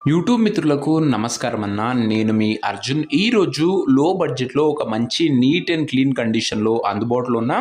YouTube మిత్రులకు నమస్కారం అన్న. నేను మీ అర్జున్. ఈరోజు లో బడ్జెట్‌లో ఒక మంచి నీట్ అండ్ క్లీన్ కండిషన్‌లో అందుబాటులో ఉన్న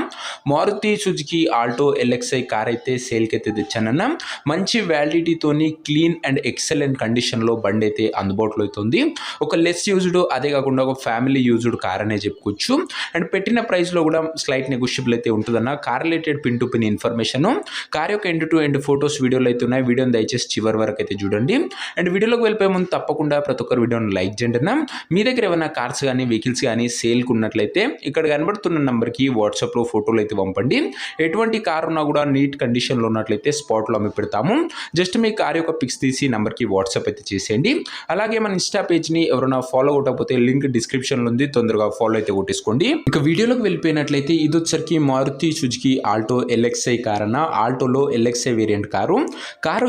Maruti Suzuki Alto LXI car అయితే సేల్‌కైతే తెచ్చానన్న. మంచి వ్యాలిడిటీతోని క్లీన్ అండ్ ఎక్సలెంట్ కండిషన్‌లో బండైతే అందుబాటులో అయితే ఉంది. ఒక లెస్ యూజ్డ్, అదే కాకుండా ఒక ఫ్యామిలీ యూజ్డ్ కార్ అనే చెప్పుకోవచ్చు. అండ్ పెట్టిన ప్రైస్‌లో కూడా స్లైట్ నెగోషియబుల్ అయితే ఉంటుందన్న. Car related pin to pin information, car యొక్క ఎండ్ టు ఎండ్ ఫోటోస్, వీడియోలు అయితే ఉన్నాయి. వీడియోని దయచేసి చివరి వరకు అయితే చూడండి. అండ్ వీడియోలోకి వెళ్ళిపోయే ముందు తప్పకుండా ప్రతి ఒక్కరు వీడియోని లైక్ చేయండి అన్న. మీ దగ్గర ఏమైనా కార్స్ కానీ వెహికల్స్ కానీ సేల్కి ఉన్నట్లయితే ఇక్కడ కనబడుతున్న నెంబర్కి వాట్సాప్లో ఫోటోలు అయితే పంపండి. ఎటువంటి కార్ ఉన్నా కూడా నీట్ కండిషన్లో ఉన్నట్లయితే స్పాట్లో అమ్మి పెడతాము. జస్ట్ మీ కార్ యొక్క పిక్స్ తీసి నెంబర్కి వాట్సాప్ అయితే చేసేయండి. అలాగే మన ఇన్స్టా పేజ్ని ఎవరైనా ఫాలో కొట్టకపోతే లింక్ డిస్క్రిప్షన్లో ఉంది, తొందరగా ఫాలో అయితే కొట్టేసుకోండి. ఇక వీడియోలోకి వెళ్ళిపోయినట్లయితే ఇది వచ్చరికి Maruti Suzuki Alto LXI car అన్న. ఆల్టోలో ఎల్ఎక్స్ఐ వేరియంట్ కారు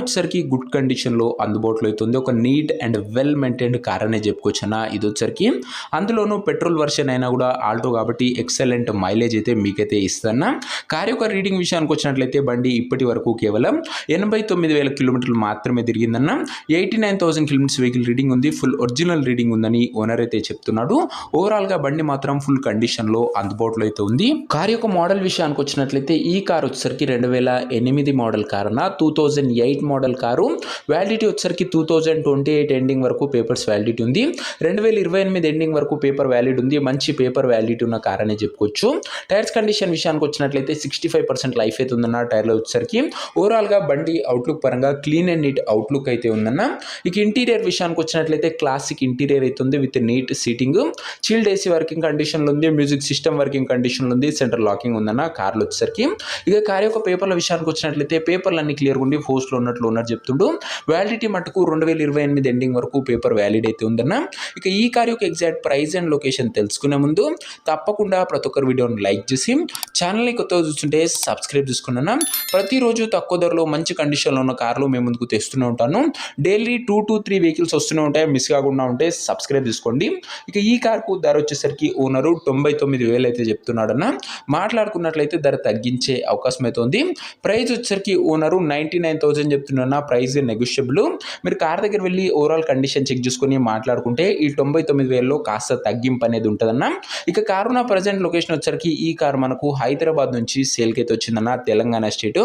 వచ్చేసరికి గుడ్ కండిషన్లో అందుబాటులో అవుతుంది. ఒక neat and well maintained car అనే చెప్పుకోవచ్చు అన్న. ఇది వచ్చరికి అందులోనూ పెట్రోల్ వర్షన్ అయినా కూడా ఆల్టో కాబట్టి ఎక్సలెంట్ మైలేజ్ అయితే మీకైతే ఇస్తాన్న. కార్ యొక్క రీడింగ్ విషయానికి వచ్చినట్లయితే బండి ఇప్పటి వరకు కేవలం 89,000 కిలోమీటర్లు మాత్రమే తిరిగిందన్న. 89,000 కిలోమీటర్స్ వెహికల్ రీడింగ్ ఉంది. ఫుల్ ఒరిజినల్ రీడింగ్ ఉందని ఓనర్ అయితే చెప్తున్నాడు. ఓవరాల్గా బండి మాత్రం ఫుల్ కండిషన్లో అందుబాటులో అయితే ఉంది. కార్ యొక్క మోడల్ విషయానికి వచ్చినట్లయితే ఈ కార్ వచ్చేసరికి 2008 మోడల్ కార్ అన్న. 2008 మోడల్ కారు. వ్యాలిడిటీ వచ్చేసరికి 2028 ఎండింగ్ వరకు పేపర్స్ వ్యాలిడిటీ ఉంది. 2028 ఎండింగ్ వరకు పేపర్ వ్యాలిడ్ ఉంది. మంచి పేపర్ వ్యాలిడిటీ ఉన్న కార్ అనే చెప్పుకోవచ్చు. టైర్స్ కండిషన్ విషయానికి వచ్చినట్లయితే 65% లైఫ్ అయితే ఉందన్న. టైర్లో వచ్చేసరికి ఓవరాల్గా బండి అవుట్లుక్ పరంగా క్లీన్ అండ్ నీట్ అవుట్లుక్ అయితే ఉందన్న. ఇక ఇంటీరియర్ విషయానికి వచ్చినట్లయితే క్లాసిక్ ఇంటీరియర్ అయితే ఉంది with neat seating. Chilled AC working కండిషన్లో ఉంది. మ్యూజిక్ సిస్టమ్ వర్కింగ్ కండిషన్లో ఉంది. సెంటర్ లాకింగ్ ఉందన్న కార్లో వచ్చేసరికి. ఇక కార్ యొక్క పేపర్ల విషయానికి వచ్చినట్లయితే పేపర్లు అన్ని క్లియర్గా ఉండి పోస్ట్లో ఉన్నట్లు ఓనర్ చెప్తుండు. వ్యాలిడిటీ మటుకు 2028 ఎండింగ్ వరకు పేపర్ వ్యాలిడ్ అయితే ఉందన్న. ఇక ఈ కార్ యొక్క ఎగ్జాక్ట్ ప్రైస్ అండ్ లొకేషన్ తెలుసుకునే ముందు తప్పకుండా ప్రతి ఒక్కరు వీడియోని లైక్ చేసి ఛానల్ని కొత్తగా చూస్తుంటే సబ్స్క్రైబ్ చేసుకున్నాను. ప్రతిరోజు తక్కువ ధరలో మంచి కండిషన్లో ఉన్న కార్లు మేము ముందుకు తెస్తూనే ఉంటాను. డైలీ 2 to 3 వెహికల్స్ వస్తూనే ఉంటాయి. మిస్ కాకుండా ఉంటే సబ్స్క్రైబ్ చేసుకోండి. ఇక ఈ కార్కు ధర వచ్చేసరికి ఓనరు 99,000 అయితే చెప్తున్నాడన్న. మాట్లాడుకున్నట్లయితే ధర తగ్గించే అవకాశం అయితే ఉంది. ప్రైస్ వచ్చేసరికి ఓనరు 99,000 చెప్తున్నా. Price negotiable. మీరు కార్ దగ్గర వెళ్ళి ఓవరాల్ కండిషన్ చెక్ చేసుకుని మాట్లాడుకుంటే ఈ 99,000లో కాస్త తగ్గింపు అనేది ఉంటుందన్న. ఇక కారు ఉన్న ప్రజెంట్ లొకేషన్ వచ్చరికి ఈ కార్ మనకు హైదరాబాద్ నుంచి సేల్కి అయితే వచ్చిందన్న, తెలంగాణ స్టేట్.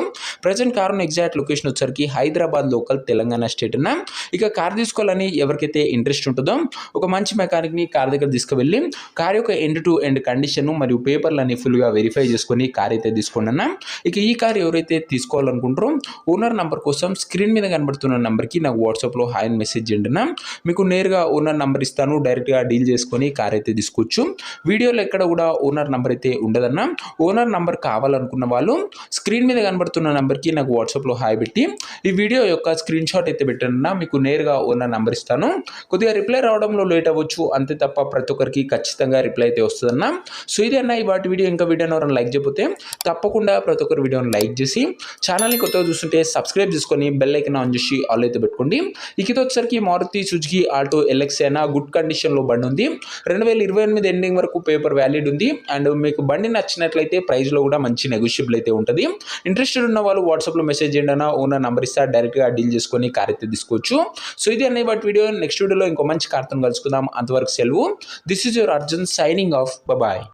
ప్రజెంట్ కారున్న ఎగ్జాక్ట్ లొకేషన్ వచ్చరికి హైదరాబాద్ లోకల్, తెలంగాణ స్టేట్ అన్న. ఇక కార్ తీసుకోవాలని ఎవరికైతే ఇంట్రెస్ట్ ఉంటుందో ఒక మంచి మెకానిక్ని కార్ దగ్గర తీసుకువెళ్ళి కార్ యొక్క ఎండ్ టు ఎండ్ కండిషన్ మరియు పేపర్లన్నీ ఫుల్గా వెరిఫై చేసుకొని కార్ అయితే తీసుకోండి అన్న. ఇక ఈ కార్ ఎవరైతే తీసుకోవాలనుకుంటారో ఓనర్ నంబర్ కోసం స్క్రీన్ మీద కనబడుతున్న నంబర్కి నాకు వాట్సాప్లో హాయ్ అని మెసేజ్ చేయండి అన్న. మీకు నేరుగా ఓనర్ నంబర్ ఇస్తాను. డైరెక్ట్గా డీల్ చేసుకొని కార్ అయితే తీసుకోవచ్చు. వీడియోలో ఎక్కడ కూడా ఓనర్ నంబర్ అయితే ఉండదన్న. ఓనర్ నంబర్ కావాలనుకున్న వాళ్ళు స్క్రీన్ మీద కనబడుతున్న నంబర్కి నాకు వాట్సాప్లో హాయ్ పెట్టి ఈ వీడియో యొక్క స్క్రీన్ షాట్ అయితే పెట్టండి. మీకు నేరుగా ఓనర్ నంబర్ ఇస్తాను. కొద్దిగా రిప్లై రావడంలో లేట్ అవ్వచ్చు, అంతే తప్ప ప్రతి ఒక్కరికి ఖచ్చితంగా రిప్లై అయితే వస్తుందన్న. సో ఇది అన్న ఈ వాటి వీడియో. ఇంకా వీడియోని ఎవరైనా లైక్ చేయకపోతే తప్పకుండా ప్రతి ఒక్కరు వీడియోని లైక్ చేసి ఛానల్ని కొత్తగా చూస్తుంటే సబ్స్క్రైబ్ చేసుకొని బెల్ ఐకాన్ ఆన్ చేసి ఆల్ అయితే పెట్టుకోండి. ఇక ఇది వచ్చరికి మారుతి సుజుకి ఆల్టో ఎల్ఎక్స్ఐ అయినా గుడ్ కండిషన్లో బండి ఉంది. 2028 ఎండింగ్ వరకు పేపర్ వ్యాలిడ్ ఉంది. అండ్ మీకు బండి నచ్చినట్లయితే ప్రైస్లో కూడా మంచి నెగోషియబుల్ అయితే ఉంటుంది. ఇంట్రెస్టెడ్ ఉన్న వాళ్ళు వాట్సాప్లో మెసేజ్ చేయండి అన్న. ఓనర్ నంబర్ ఇస్తా, డైరెక్ట్గా డీల్ చేసుకొని కార్ అయితే తీసుకోవచ్చు. సో ఇది అన్న వాటి వీడియో. నెక్స్ట్ వీడియోలో ఇంకో మంచి కార్తో కలుసుకుందాం. అంతవరకు సెలవు. This is your Arjun signing off. Bye.